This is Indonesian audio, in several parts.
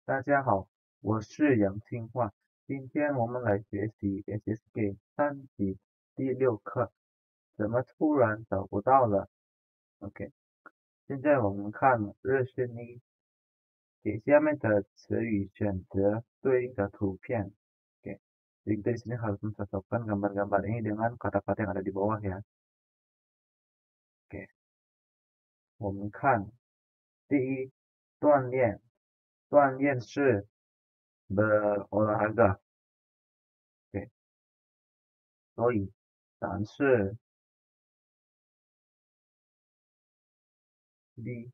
大家好，我是杨清焕，今天我们来学习 SSK 3级第6课，怎么突然找不到了？OK，现在我们看热身一，给下面的词语选择对应的图片。Oke, jadi kita di sini harus mencocokkan gambar-gambar ini dengan kata-kata yang ada di bawah ya. Oke, 我们看第一，锻炼，锻炼是 berolahraga。Oke, 所以答案是 B，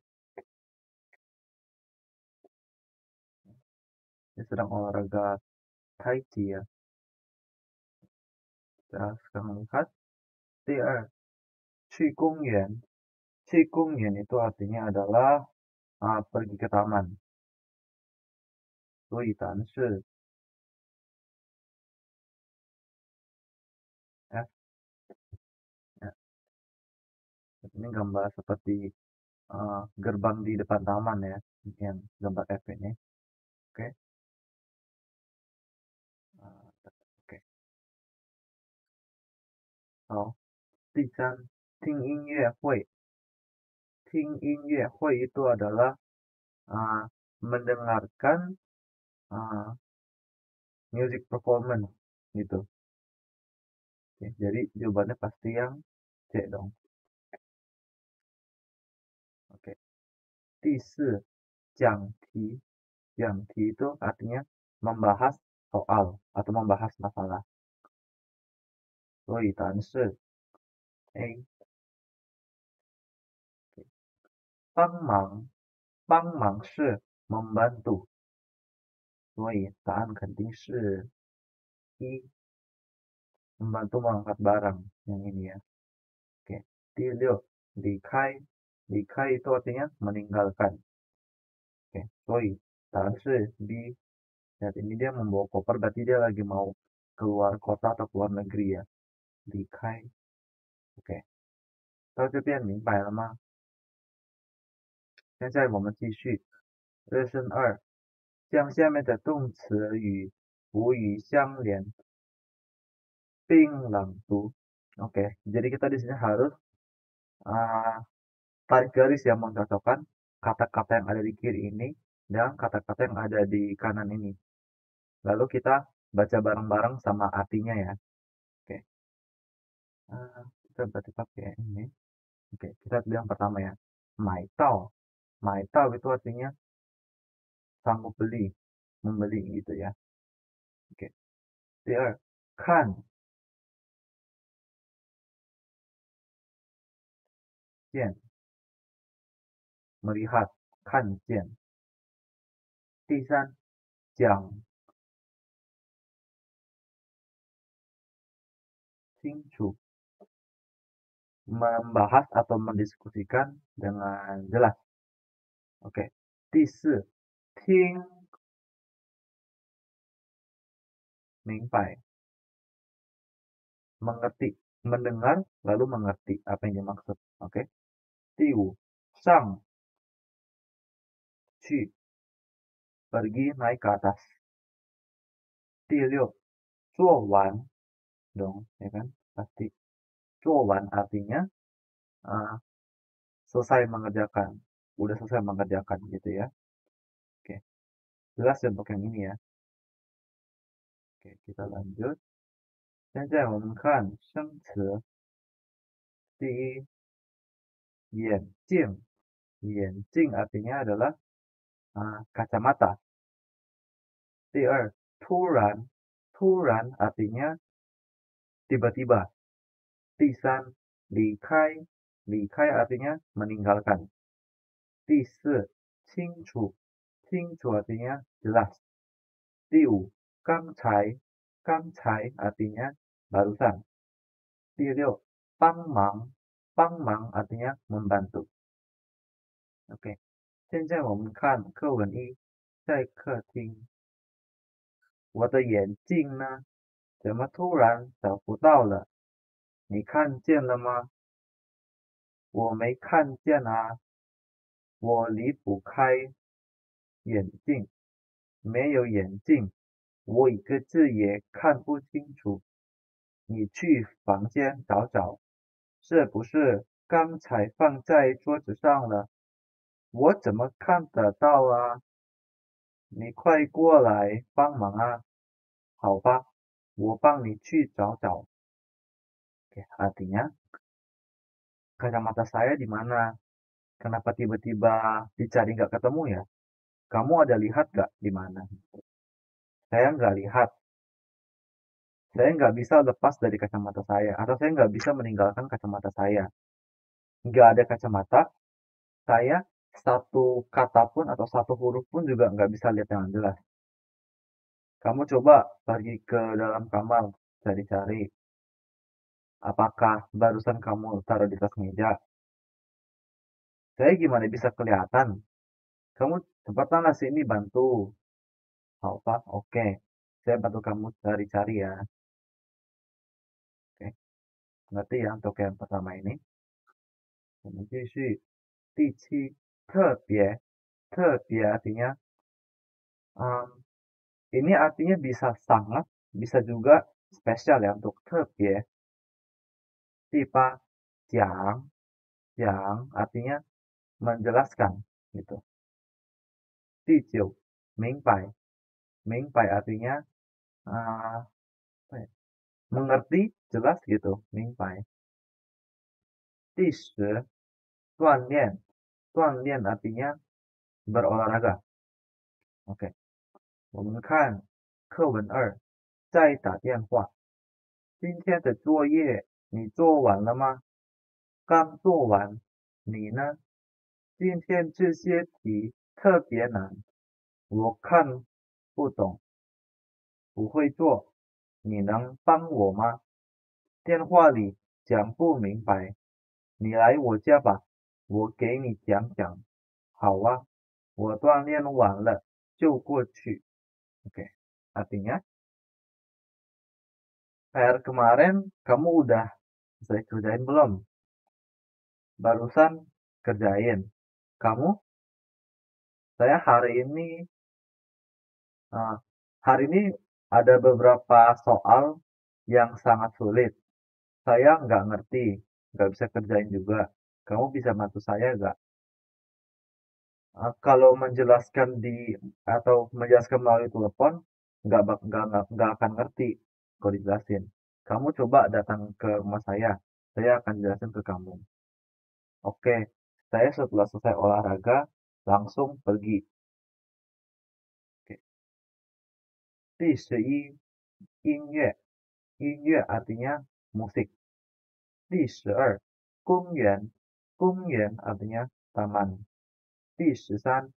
dia sedang olahraga Tai Chi ya. Kita sekarang lihat. 第二，去公园，去公园itu artinya adalah pergi ke taman. 所以答案是 F. Ya. Ini gambar seperti gerbang di depan taman ya, yang gambar F ini. Oke. Oke. 好，第三，听音乐会。听音乐会 itu adalah mendengarkan music performance gitu. Oke, jadi jawabannya pasti yang C dong. Oke. 第四，讲题。讲题 itu artinya membahas soal atau membahas masalah. 所以答案是 A。帮忙，帮忙是 membantu. 所以答案肯定是 E。membantu mengangkat barang yang ini ya. Oke. 第六，离开，离开 itu artinya meninggalkan. Oke, 所以答案是 B. Lihat ini dia membawa koper, berarti dia lagi mau keluar kota atau keluar negeri ya. 离开 OK， 到这边明白了吗？现在我们继续热身二，将下面的动词与补语相连，并朗读。Oke, jadi kita di sini harus tarik garis yang mencocokkan kata-kata yang ada di kiri ini dan kata-kata yang ada di kanan ini. Lalu kita baca bareng-bareng sama artinya ya. Oke. Kita berarti pakai ini. Oke, kita lihat yang pertama ya. Mai tao. Mai tao itu artinya sanggup beli, membeli gitu ya. Oke. 第二，看见 melihat 看见。第三，讲清楚 membahas atau mendiskusikan dengan jelas. Oke. 第四，听明白 mengerti, mendengar lalu mengerti apa yang dimaksud. Oke. 第五，上去 pergi naik ke atas. 第六，做完 dong, ya kan? Pasti. 做完 artinya selesai mengerjakan, udah selesai mengerjakan gitu ya. Oke, jelas untuk yang ini ya. Oke, kita lanjut. 现在我们看生词。第一，眼镜，眼镜 artinya adalah kacamata. 第二，突然，突然 artinya tiba-tiba. 第三，离开，离开 artinya meninggalkan. 第四，清楚，清楚 artinya jelas. 第五，刚才，刚才 artinya barusan. 第六，帮忙，帮忙 artinya membantu. OK， 现在我们看课文一，在客厅。我的眼镜呢？怎么突然找不到了？你看见了吗？我没看见啊，我离不开眼镜。没有眼镜，我一个字也看不清楚。你去房间找找，是不是刚才放在桌子上了？我怎么看得到啊？你快过来帮忙啊！好吧，我帮你去找找。Oke, artinya kacamata saya di mana? Kenapa tiba-tiba dicari nggak ketemu ya? Kamu ada lihat nggak di mana? Saya nggak lihat. Saya nggak bisa lepas dari kacamata saya. Atau saya nggak bisa meninggalkan kacamata saya. Nggak ada kacamata, saya satu kata pun atau satu huruf pun juga nggak bisa lihat dengan jelas. Kamu coba pergi ke dalam kamar, cari-cari. Apakah barusan kamu taruh di tas meja? Saya gimana bisa kelihatan? Kamu cepatlah sini bantu. Hao Pak, oke. Saya bantu kamu cari-cari ya. Oke, ngerti ya untuk yang pertama ini. 我们继续第七，特别，特别 artinya ini artinya bisa sangat, bisa juga spesial ya untuk 特别。第八，讲，讲 artinya menjelaskan gitu. 第九，明白，明白 artinya mengerti, jelas gitu, 明白。第十，锻炼，锻炼 artinya berolahraga. Oke, 我们看课文2，再打电话。今天的作业你做完了吗？刚做完。你呢？今天这些题特别难，我看不懂，不会做，你能帮我吗？电话里讲不明白，你来我家吧，我给你讲讲。好啊，我锻炼完了就过去。Oke, artinya PR kemarin kamu udah selesai kerjain belum? Barusan kerjain. Kamu? Saya hari ini ada beberapa soal yang sangat sulit. Saya nggak ngerti, nggak bisa kerjain juga. Kamu bisa bantu saya nggak? Kalau menjelaskan atau menjelaskan melalui telepon, nggak akan ngerti kalau dijelasin. Kamu coba datang ke rumah saya akan jelasin ke kamu. Oke, saya setelah selesai olahraga langsung pergi. Oke. 第十一，音乐，音乐 artinya musik. 第十二，公园，公园 artinya taman. 第十三，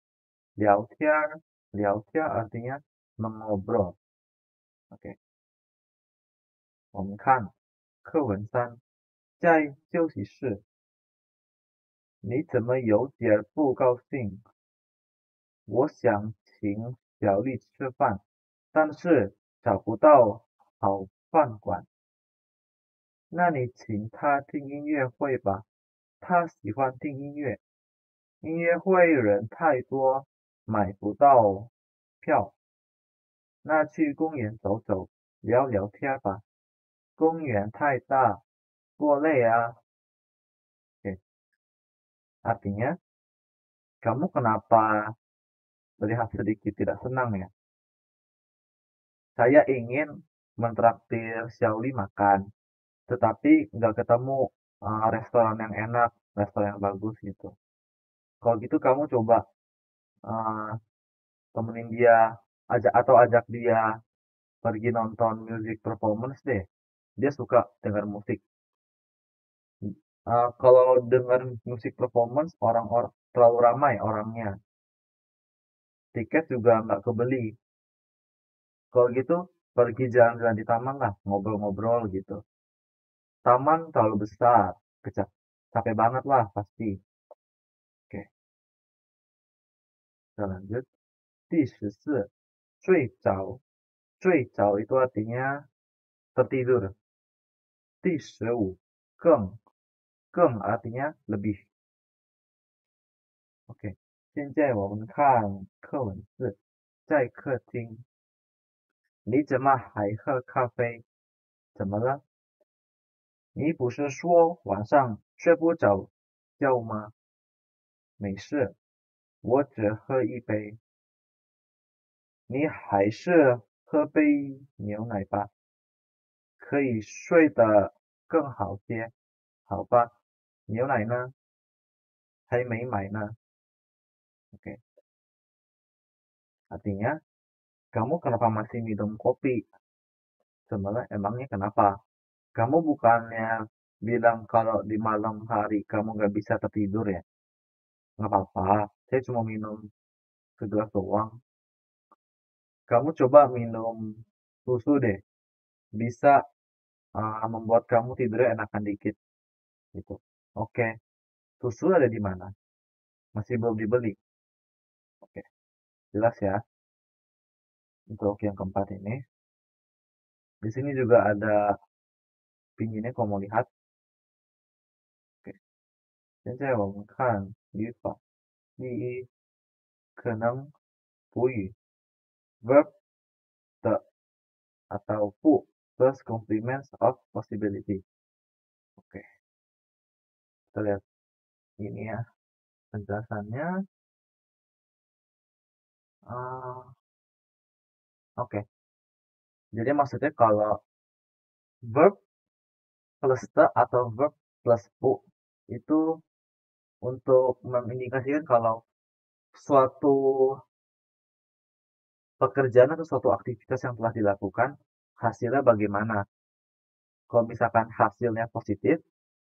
聊天儿，聊天 artinya mengobrol. Oke, 我们看课文3，在休息室。你怎么有点不高兴？我想请小丽吃饭，但是找不到好饭馆。那你请她听音乐会吧，她喜欢听音乐。音乐会人太多，买不到票。那去公园走走，聊聊天吧。公园太大，多累啊。Oke, artinya, kamu kenapa terlihat sedikit tidak senang ya? Saya ingin mentraktir Xiaoli makan, tetapi nggak ketemu restoran yang enak, restoran yang bagus gitu. Kalau gitu kamu coba uh, temenin dia, ajak dia pergi nonton music performance deh. Dia suka dengar musik. Kalau dengar musik performance orang-orang terlalu ramai orangnya, tiket juga nggak kebeli. Kalau gitu pergi jalan-jalan di taman lah, ngobrol-ngobrol gitu. Taman terlalu besar, capek banget lah pasti. Oke, kita lanjut. 第14，睡着，睡着 itu artinya tertidur. 第15，更，更 artinya lebih. Oke, 现在我们看课文4，在客厅。你怎么还喝咖啡？怎么了？你不是说晚上睡不着觉吗？没事，我只喝一杯。你还是喝杯牛奶吧，可以睡得更好些。好吧，牛奶呢？还没买呢。Oke, artinya kamu kenapa masih minum kopi? Sebenarnya emangnya kenapa? Kamu bukannya bilang kalau di malam hari kamu nggak bisa tertidur ya? Nggak apa-apa, saya cuma minum segelas doang. Kamu coba minum susu deh, bisa membuat kamu tidurnya enakan dikit gitu. Oke, susu ada di mana? Masih belum dibeli. Oke, jelas ya. Untuk yang keempat ini, di sini juga ada pinginnya kalau mau lihat. Oke, 现在我们看语法。第一，可能补语 verb 的 atau 不 plus complements of possibility. Oke, kita lihat ini ya penjelasannya. Oke, jadi maksudnya kalau verb plus the atau verb plus pu itu untuk mengindikasikan kalau suatu pekerjaan atau suatu aktivitas yang telah dilakukan hasilnya bagaimana. Kalau misalkan hasilnya positif,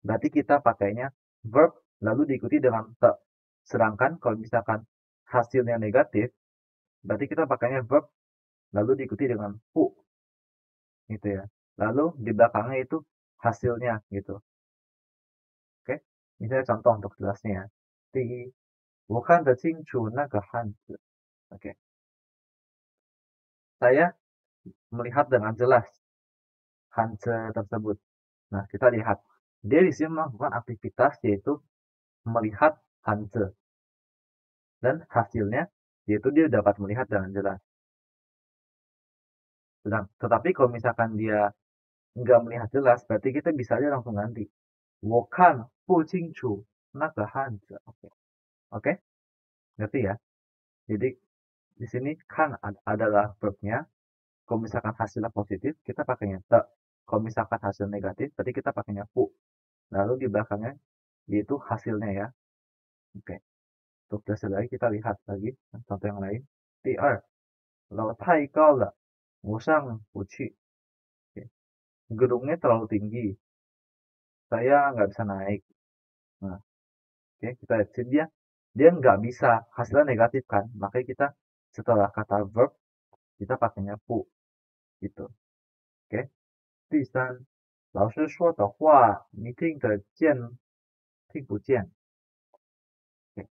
berarti kita pakainya verb lalu diikuti dengan te. Sedangkan kalau misalkan hasilnya negatif, berarti kita pakainya verb lalu diikuti dengan pu gitu ya. Lalu di belakangnya itu hasilnya gitu. Oke, misalnya contoh untuk jelasnya ya. 第一，我看得清楚那个汉字。Oke, saya melihat dengan jelas Hanze tersebut. Nah, kita lihat. Dia di sini melakukan aktivitas yaitu melihat Hanze. Dan hasilnya yaitu dia dapat melihat dengan jelas. Tetapi kalau misalkan dia nggak melihat jelas, berarti kita bisa aja langsung ganti. 我看不清楚那个汉字. Oke. Oke? Ngerti ya? Jadi di sini kan adalah verbnya. Kalau misalkan hasilnya positif, kita pakainya te. Kalau misalkan hasil negatif, berarti kita pakainya pu. Lalu di belakangnya yaitu hasilnya ya. Oke. Untuk dasar lagi kita lihat lagi contoh yang lain. 第二，楼太高了，我上不去。Oke. Gedungnya terlalu tinggi, saya nggak bisa naik. Nah, oke, kita lihat sini dia nggak bisa, hasilnya negatif kan, makanya kita setelah kata verb kita pakainya pu gitu. Oke. 第三，老师说的话你听得见听不见？Oke.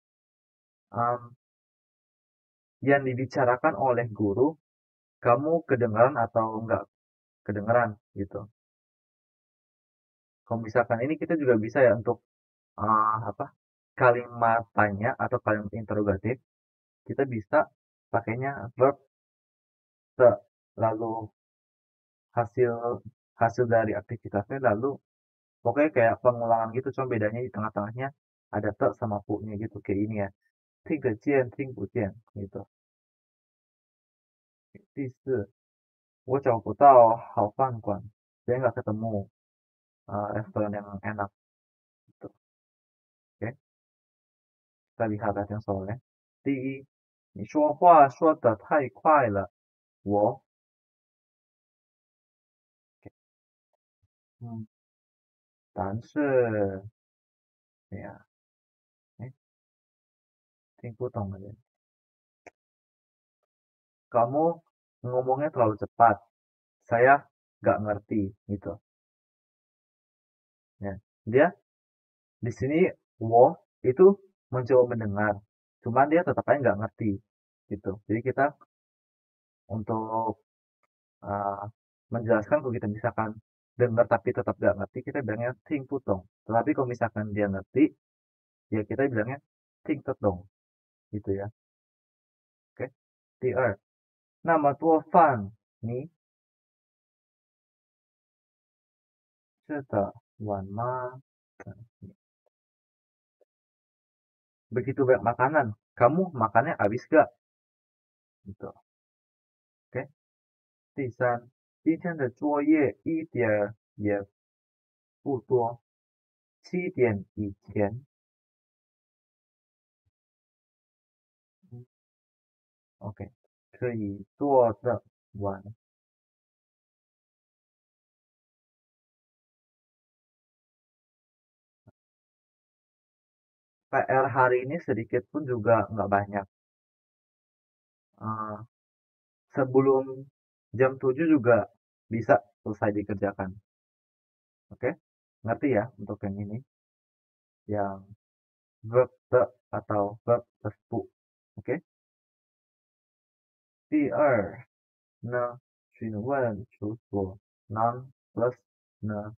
Yang dibicarakan oleh guru kamu kedengaran atau enggak kedengaran gitu. Kalau misalkan ini kita juga bisa ya untuk apa kalimat tanya atau kalimat interrogatif kita bisa pakainya verb te lalu hasil hasil dari aktivitasnya lalu pokoknya kayak pengulangan gitu cuma bedanya di tengah-tengahnya ada te sama pu-nya gitu kayak ini ya. 听得见听不见 gitu. 第四，我找不到好饭馆，saya nggak ketemu restoran yang enak gitu. Oke, kita lihat aja soalnya. 第一，你说话说得太快了，我嗯，但是ya, eh, 听不懂的人，kamu ngomongnya terlalu cepat, saya nggak ngerti gitu. Ya, dia di sini wo itu mencoba mendengar, cuman dia tetap aja nggak ngerti gitu. Jadi kita untuk uh, menjelaskan kalau kita misalkan dengar tapi tetap nggak ngerti, kita bilangnya ting putong. Tetapi kalau misalkan dia ngerti, ya kita bilangnya ting tetong gitu ya. Oke. 第二那么多饭你吃得完吗？ Begitu banyak makanan, kamu makannya habis gak? Gitu. Oke. 第三，今天的作业一点也不多，7点以前，OK，可以做得完。PR hari ini sedikit pun juga nggak banyak. Eh, sebelum jam 7 juga bisa selesai dikerjakan. Oke? Ngerti ya untuk yang ini? Yang verb the atau verb tersebut. Oke? 第二呢，询问处所 non plus 呢.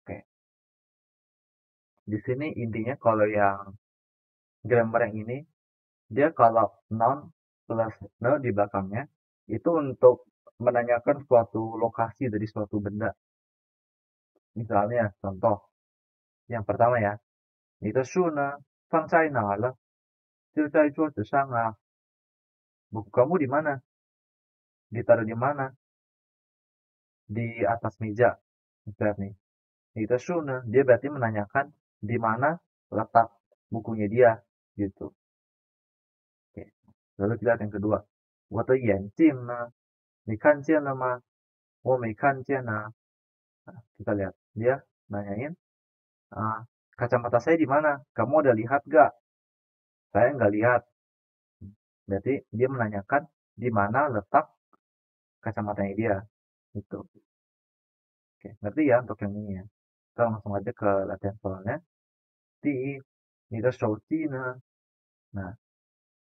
Oke. Di sini intinya kalau yang grammar yang ini, dia kalau non plus ne di belakangnya, itu untuk menanyakan suatu lokasi dari suatu benda. Misalnya, contoh, yang pertama ya, 你的书呢放在哪了？就在桌子上啊。Buku kamu di mana? Ditaruh di mana? Di atas meja. Misalnya nih. 你的书呢? Dia berarti menanyakan di mana letak bukunya dia. Gitu. Oke. Lalu kita lihat yang kedua. 我的眼镜呢？你看见了吗？我没看见啊。Nah, kita lihat. Dia nanyain, kacamata saya di mana? Kamu udah lihat gak? Saya nggak lihat. Berarti dia menanyakan di mana letak kacamatanya dia. Gitu. Oke, ngerti ya untuk yang ini ya. Kita langsung aja ke latihan soalnya. 第一，你的手机呢？ Nah,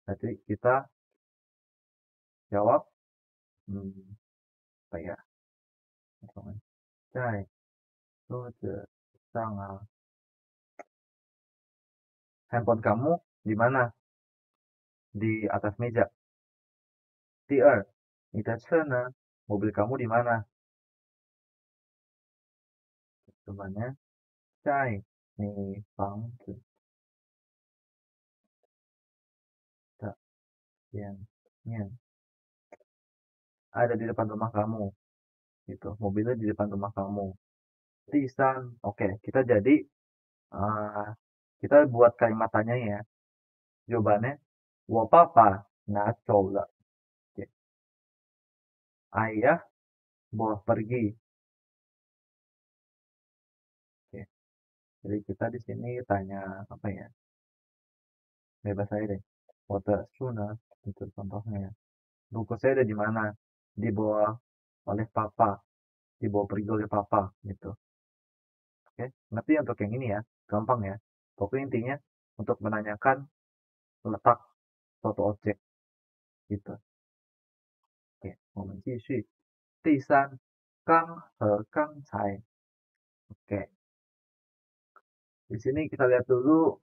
berarti kita jawab, apa ya? 在桌子上啊。Handphone kamu di mana? Di atas meja. 第二，你的车呢？ Mobil kamu di mana? Jawabannya, 在你房子的前面. Ada di depan rumah kamu. Gitu. Mobilnya di depan rumah kamu. 第三, oke, kita jadi kita buat kalimat tanya ya. Jawabannya, 我爸爸拿走了. Oke. Ayah bawa pergi. Oke. Jadi kita di sini tanya apa ya? Bebas aja deh. 我的书呢? Itu contohnya ya. Buku saya ada di mana? Dibawa oleh papa. Dibawa pergi oleh papa. Gitu. Oke. Ngerti untuk yang ini ya? Gampang ya. Pokoknya intinya untuk menanyakan letak suatu objek. Gitu. Oke. 我们继续。第三，刚和刚才. Oke. Di sini kita lihat dulu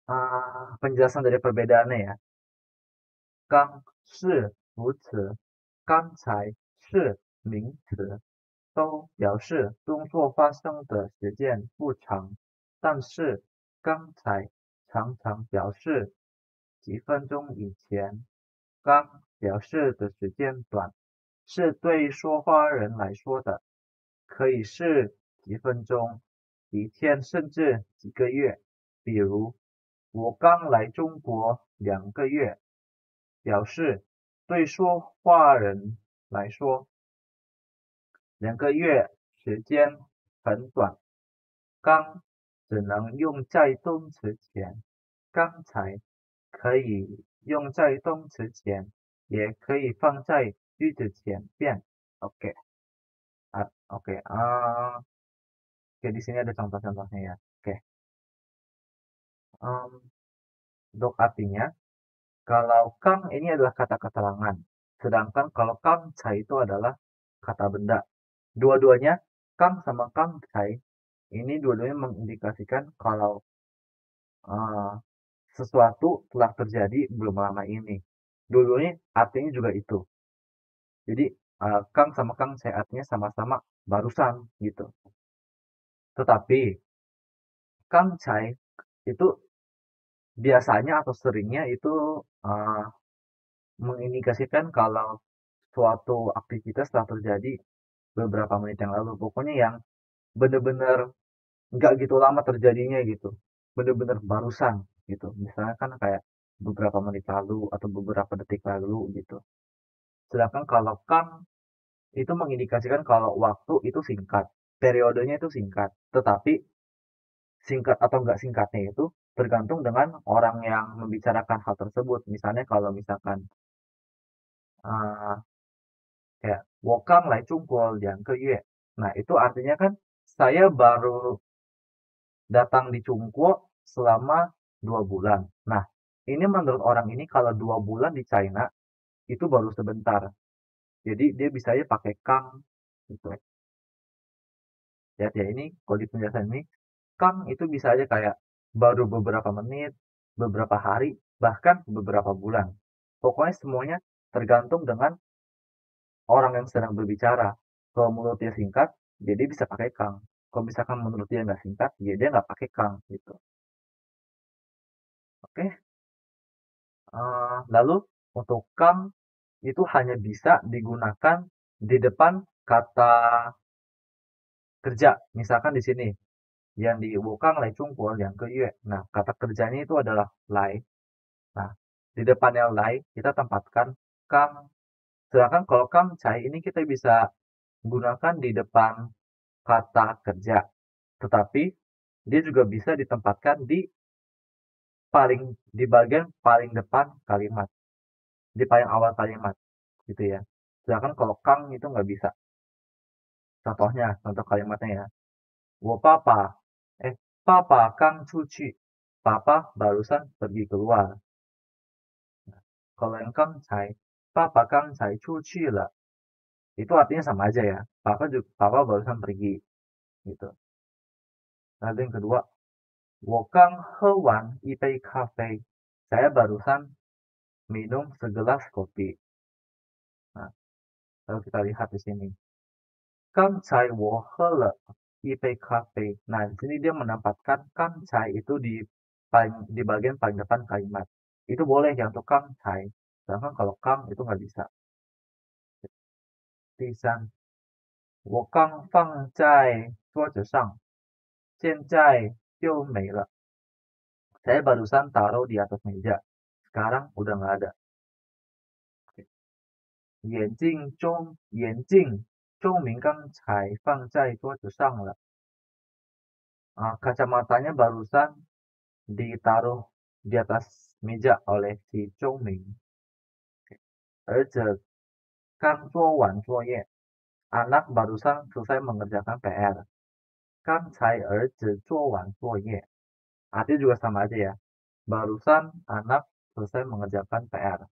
penjelasan dari perbedaannya ya. 刚是副词，刚才是名词，都表示动作发生的时间不长，但是刚才常常表示几分钟以前，刚表示的时间短，是对说话人来说的，可以是几分钟、几天甚至几个月。比如，我刚来中国2个月，表示对说话人来说2个月时间很短。刚只能用在动词前，刚才可以用在动词前，也可以放在句子前边。Oke. Oke. Oke, di sini ada contoh-contohnya ya. Oke. Untuk artinya, kalau kang ini adalah kata keterangan, sedangkan kalau kang cai itu adalah kata benda. Dua-duanya, kang sama kang cai, ini dua-duanya mengindikasikan kalau sesuatu telah terjadi belum lama ini. Dua-duanya artinya juga itu. Jadi Kang sama Kang Cai artinya sama-sama barusan gitu. Tetapi Kang Cai itu biasanya atau seringnya itu uh, mengindikasikan kalau suatu aktivitas telah terjadi beberapa menit yang lalu. Pokoknya yang bener-bener nggak gitu lama terjadinya gitu. Bener-bener barusan gitu. Misalnya kan kayak beberapa menit lalu atau beberapa detik lalu gitu. Sedangkan kalau Kang itu mengindikasikan kalau waktu itu singkat. Periodenya itu singkat. Tetapi singkat atau nggak singkatnya itu tergantung dengan orang yang membicarakan hal tersebut. Misalnya kalau misalkan uh, kayak 我刚来中国2个月. Nah, itu artinya kan saya baru datang di Cungkuo selama 2 bulan. Nah, ini menurut orang ini kalau 2 bulan di China itu baru sebentar. Jadi dia bisa aja pakai kang gitu. Ya ini kalau di penjelasan ini kang itu bisa aja kayak baru beberapa menit, beberapa hari, bahkan beberapa bulan. Pokoknya semuanya tergantung dengan orang yang sedang berbicara. Kalau menurut dia singkat, jadi bisa pakai kang. Kalau misalkan menurut dia nggak singkat, ya dia nggak pakai kang gitu. Oke. Lalu untuk kang itu hanya bisa digunakan di depan kata kerja. Misalkan di sini yang di wukang lai chungguo yang ke yue. Nah, kata kerjanya itu adalah lai. Nah, di depannya lai kita tempatkan kang. Sedangkan kalau kang cai ini kita bisa gunakan di depan kata kerja. Tetapi dia juga bisa ditempatkan di bagian paling depan kalimat, di paling awal kalimat gitu ya. Sedangkan kalau kang itu nggak bisa. Contohnya, contoh kalimatnya ya. 我爸爸, papa kang cuci. Papa barusan pergi keluar. Kalau yang kang cai, papa kang cai cuci lah. Itu artinya sama aja ya. Papa barusan pergi gitu. Lalu yang kedua, 我刚喝完一杯咖啡. Saya barusan minum segelas kopi. Nah, lalu kita lihat di sini. 刚才我喝了一杯咖啡. Nah, di sini dia menempatkan 刚才 itu di bagian paling depan kalimat. Itu boleh ya untuk 刚才. Sedangkan kalau 刚 itu nggak bisa. 第三，我刚放在桌子上，现在就没了. Saya barusan taruh di atas meja. Sekarang udah nggak ada. 眼镜，钟明刚才放在桌子上了. Kacamatanya barusan ditaruh di atas meja oleh si Chongming. 儿子刚做完作业. Anak barusan selesai mengerjakan PR. 刚才儿子做完作业. Artinya juga sama aja ya. Barusan anak selesai mengerjakan PR.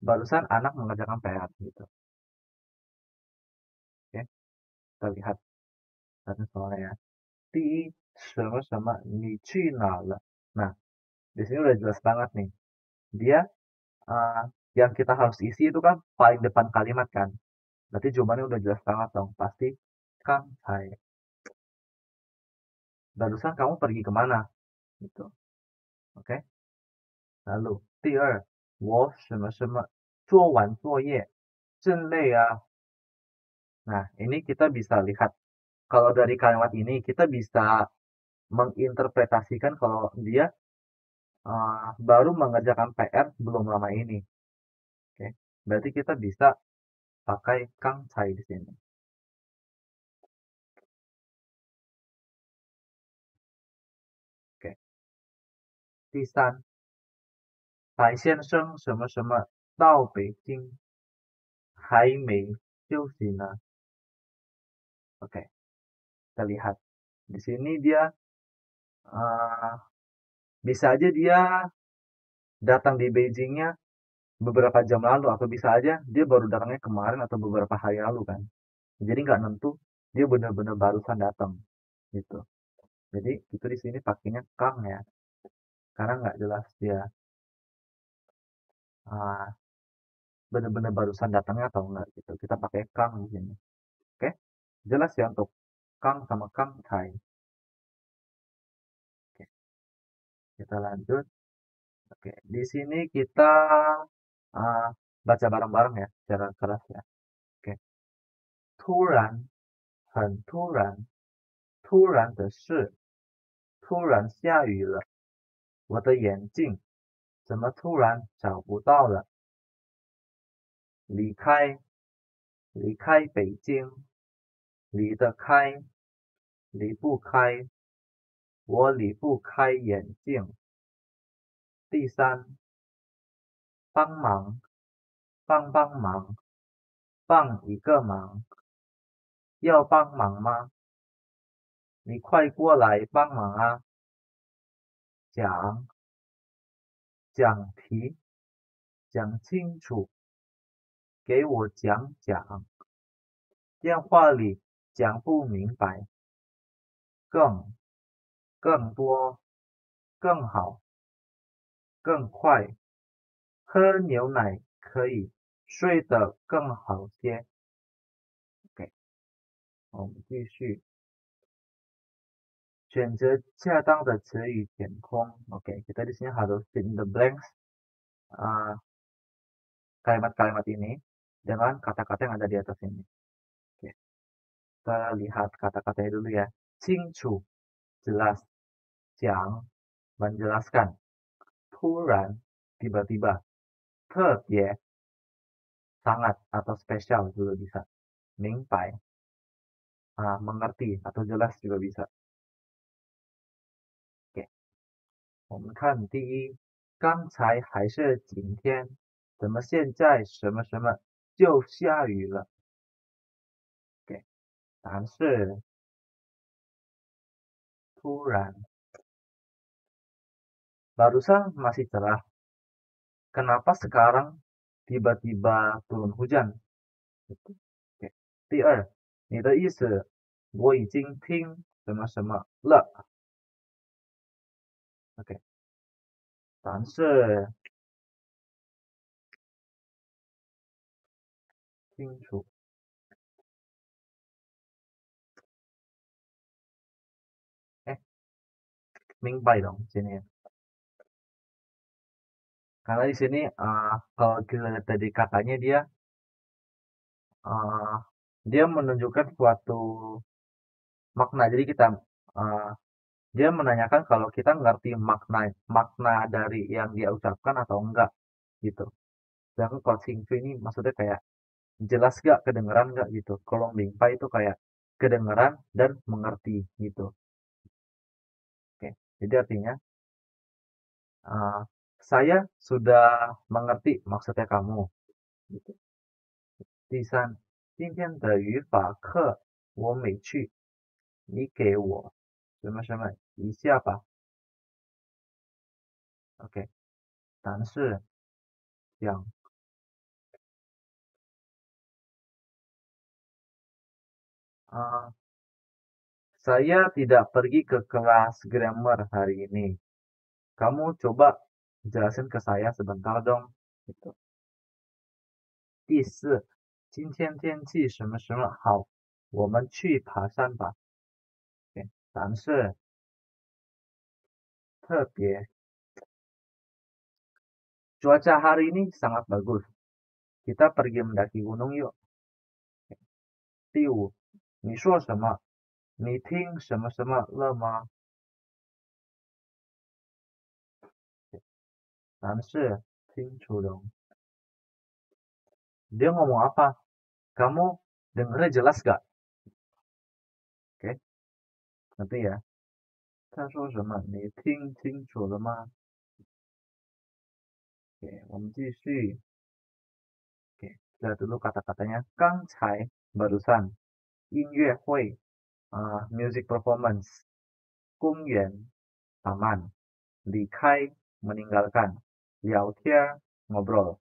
Barusan anak mengerjakan PR gitu. Oke, kita lihat satu soalnya ya. Di sama-sama ni去哪了. Nah, di sini udah jelas banget nih. Dia yang kita harus isi itu kan paling depan kalimat kan. Berarti jawabannya udah jelas banget dong. Pasti kan saya. Barusan kamu pergi kemana? Gitu. Oke. Lalu, 第二，我什么什么做完作业，真累啊. Nah, ini kita bisa lihat. Kalau dari kalimat ini, kita bisa menginterpretasikan kalau dia baru mengerjakan PR belum lama ini. Oke. Berarti kita bisa pakai Kang Cai di sini. Oke. 第三，白先生什么什么到北京还没休息呢. Oke, kita lihat. Di sini dia uh, bisa aja dia datang di Beijingnya beberapa jam lalu atau bisa aja dia baru datangnya kemarin atau beberapa hari lalu kan. Jadi nggak nentu dia benar-benar barusan datang gitu. Jadi itu di sini pakainya Kang ya, karena nggak jelas dia uh, benar-benar barusan datangnya atau enggak gitu. Kita pakai kang di sini. Oke, jelas ya untuk kang sama kang cai. Oke, kita lanjut. Oke, di sini kita uh, baca bareng-bareng ya, secara keras ya. Oke, 突然，很突然，突然的事，突然下雨了，我的眼镜怎么突然找不到了？离开，离开北京，离得开，离不开，我离不开眼镜。第三，帮忙，帮忙，帮一个忙，要帮忙吗？你快过来帮忙啊！讲讲题，讲清楚，给我讲讲。电话里讲不明白，更更多，更好，更快。喝牛奶可以睡得更好些。OK，我们继续选择恰当的词语填空。OK，kita di sini harus fill in the blanks kalimat-kalimat ini dengan kata-kata yang ada di atas ini. Oke, kita lihat kata-katanya dulu ya. 清楚 jelas, 讲 menjelaskan, 突然 tiba-tiba, 特别 sangat atau spesial juga bisa, 明白 mengerti atau jelas juga bisa. Oke, 我们看第一，刚才还是晴天，怎么现在什么什么就下雨了？Oke， 答案是突然。Barusan masih cerah, kenapa sekarang tiba-tiba turun hujan? Oke. 第二，你的意思我已经听什么什么了。OK，答案是清楚。明白dong sini. Karena di sini kalau kita lihat dari katanya uh, dia menunjukkan suatu makna. Jadi dia menanyakan kalau kita ngerti makna makna dari yang dia ucapkan atau enggak gitu. Sedangkan kalau singfu ini maksudnya kayak jelas gak, kedengeran gak gitu. Kalau mingpai itu kayak kedengeran dan mengerti gitu. Oke, jadi artinya saya sudah mengerti maksudnya kamu. Gitu. 第三，今天的语法课我没去，你给我什么什么一下吧。OK，答案是讲saya tidak pergi ke kelas grammar hari ini. Kamu coba jelasin ke saya sebentar dong. Gitu. 第四，今天天气什么什么好，我们去爬山吧。OK，答案是特别。Cuaca hari ini sangat bagus. Kita pergi mendaki gunung yuk. 第五，你说什么？你听什么什么了吗？答案是听楚dong. Dia ngomong apa? Kamu dengernya jelas gak? Oke, nanti ya. 他说什么？你听清楚了吗？ Oke，我们继续。Oke，lihat dulu kata-katanya. 刚才 barusan. 音乐会 music performance. 公园 taman. 离开 meninggalkan. 聊天 ngobrol.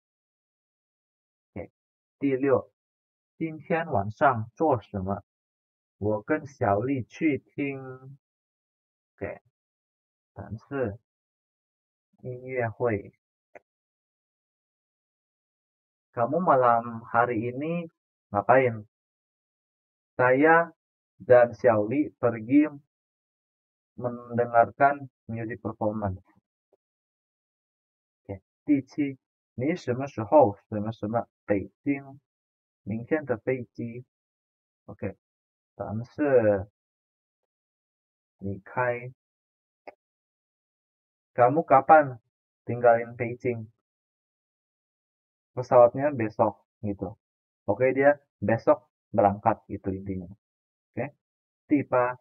Oke，第六，今天晚上做什么？我跟小丽去听。Oke，答案是音乐会。Kamu malam hari ini ngapain? Saya dan Xiaoli pergi mendengarkan music performance. 第七，你什么时候什么什么北京明天的飞机？OK，咱们是离开。Kamu kapan tinggalin Beijing? Pesawatnya besok gitu. Oke, dia besok berangkat gitu intinya. Oke. 第八，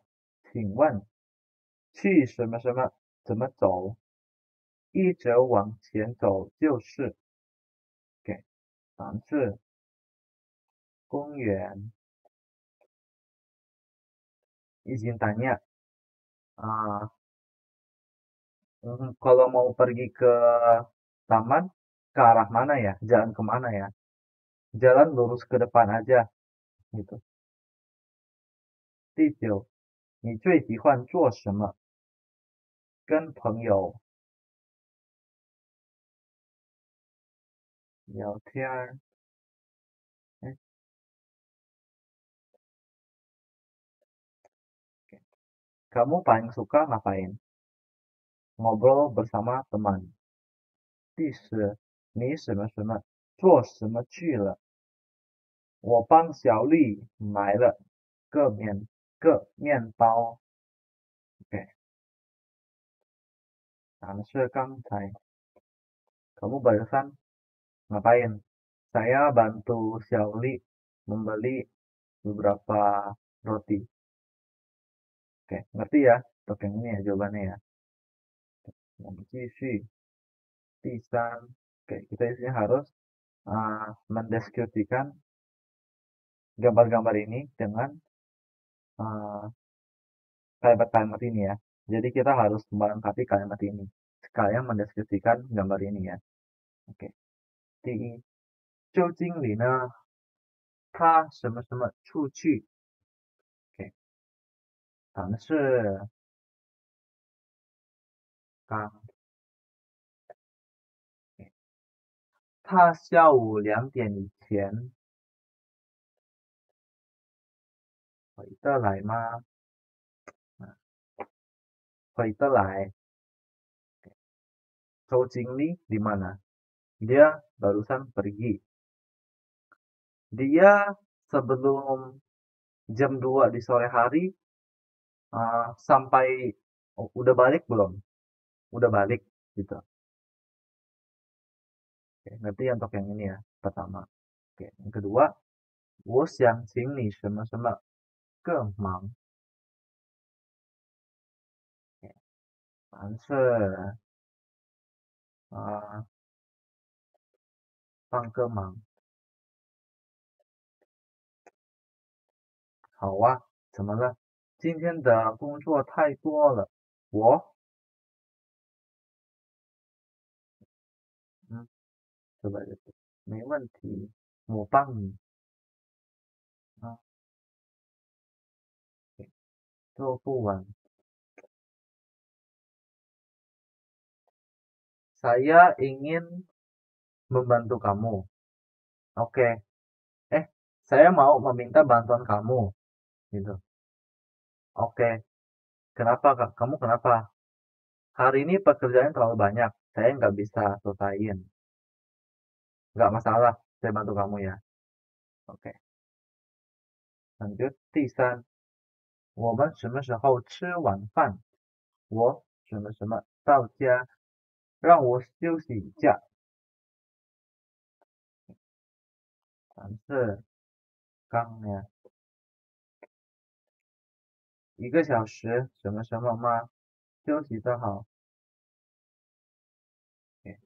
请问去什么什么怎么走？一直往前走就是。OK，咱们是公园。izin tanya, kalau mau pergi ke taman, ke arah mana ya? Jalan kemana ya? Jalan lurus ke depan aja, gitu. 第九，你最喜欢做什么？跟朋友聊天儿。哎 Kamu paling suka ngapain? Ngobrol bersama teman. 第十，你什么什么做什么去了？我帮小丽买了个面包。OK，咱们是刚才 kamu barusan ngapain? Saya bantu Xiaoli membeli beberapa roti. Oke, ngerti ya? Untuk yang ini ya jawabannya ya.继续. 第三, oke, kita di sini harus mendeskripsikan gambar-gambar ini dengan kalimat-kalimat ini ya. Jadi kita harus melengkapi kalimat ini sekalian mendeskripsikan gambar ini ya. Oke. 第一，周经理呢，他什么什么出去？OK，咱们是刚，他下午2点以前回得来吗？回得来。周经理 di mana? Dia barusan pergi. Dia sebelum jam 2 di sore hari sampai udah balik belum? Udah balik gitu. Oke, ngerti untuk yang ini ya pertama. Oke, yang kedua, 我想请你什么什么个忙。凡是帮个忙。好啊，怎么了？今天的工作太多了，对吧？没问题，我帮你啊，做不完。Saya ingin membantu kamu. Oke. Saya mau meminta bantuan kamu. Gitu. Oke. Kenapa, Kak? Kamu kenapa? Hari ini pekerjaan terlalu banyak. Saya nggak bisa selesaiin. Nggak masalah. Saya bantu kamu ya. Oke. Lanjut. 第三，我们什么时候吃晚饭？我什么什么到家，让我休息一下。咱是刚呀。1个小时什么什么吗？休息得好。Oke.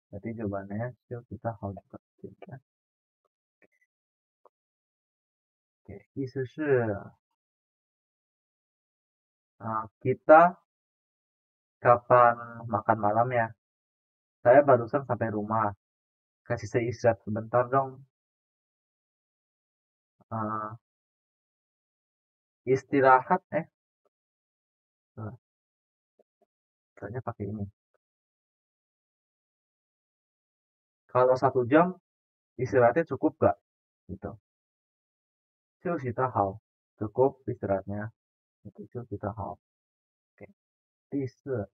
Berarti jawabannya休息得好juga. Oke. 意思是 kita kapan makan malam ya? Saya barusan sampai rumah. Kasih saya istirahat sebentar dong. Istirahat kayaknya pakai ini. Kalau 1 jam Istirahatnya cukup gak? Gitu. 休息得好 cukup istirahatnya. Itu 休息得好。OK。第四，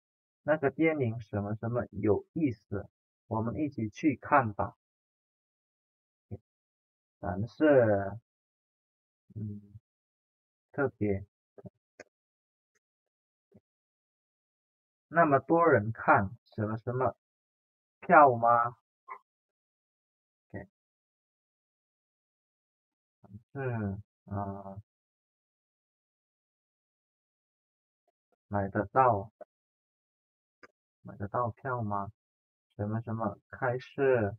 那个电影什么什么有意思，我们一起去看吧。但是，嗯，特别那么多人看什么什么票吗？OK。是，买得到买得到票吗？什么什么开市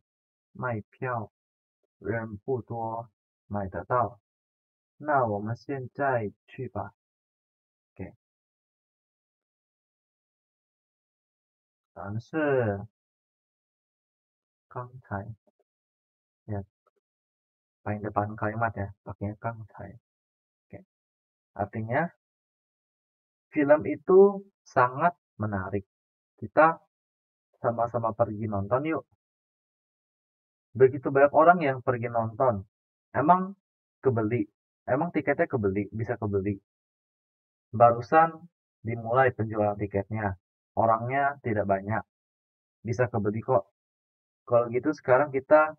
卖票，人不多，买得到。那我们现在去吧。OK。但是刚才ya paling depan kalimat ya pakainya kang才. Oke. Artinya film itu sangat menarik. Kita sama-sama pergi nonton yuk. Begitu banyak orang yang pergi nonton. Emang kebeli. Emang tiketnya kebeli, bisa kebeli. Barusan dimulai penjualan tiketnya. Orangnya tidak banyak. Bisa kebeli kok. Kalau gitu sekarang kita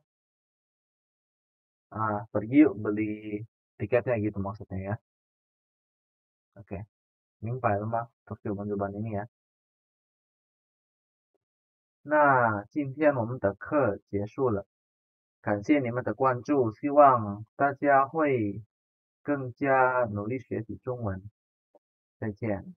pergi yuk beli tiketnya gitu maksudnya ya. Oke. 明白了吗？同学们就把你呀。那今天我们的课结束了，感谢你们的关注，希望大家会更加努力学习中文。再见。